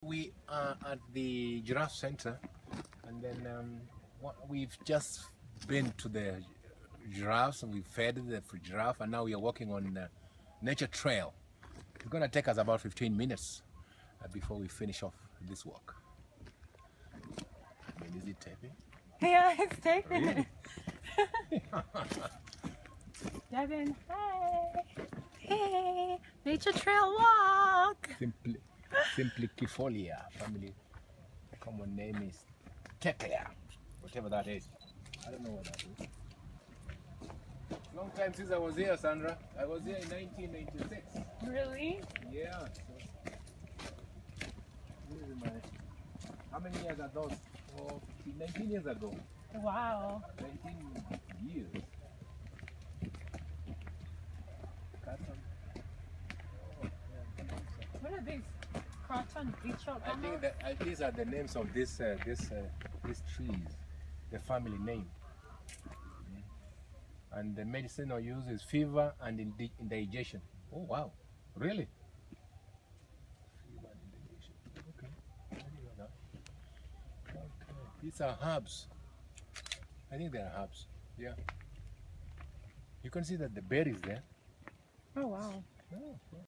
We are at the Giraffe Centre, and then we've just been to the giraffes and we fed the giraffe, and now we are walking on the nature trail. It's going to take us about 15 minutes before we finish off this walk. I mean, is it taping? Yeah, it's taping. Really? Devin, hey! Hey! Nature trail walk! Simplicifolia family. The common name is Teclea, whatever that is. I don't know what that is. Long time since I was here, Sandra. I was here in 1996. Really? Yeah. How many years are those? Oh, 19 years ago. Wow. 19 years. What are these? Cotton beach out. I think that these are the names of these trees, the family name. And the medicine I use is fever and indigestion. Oh wow, really? Fever and indigestion. Okay. I didn't know that. Okay. These are herbs. I think they are herbs. Yeah. You can see that the berries there. Oh wow. Oh, wow.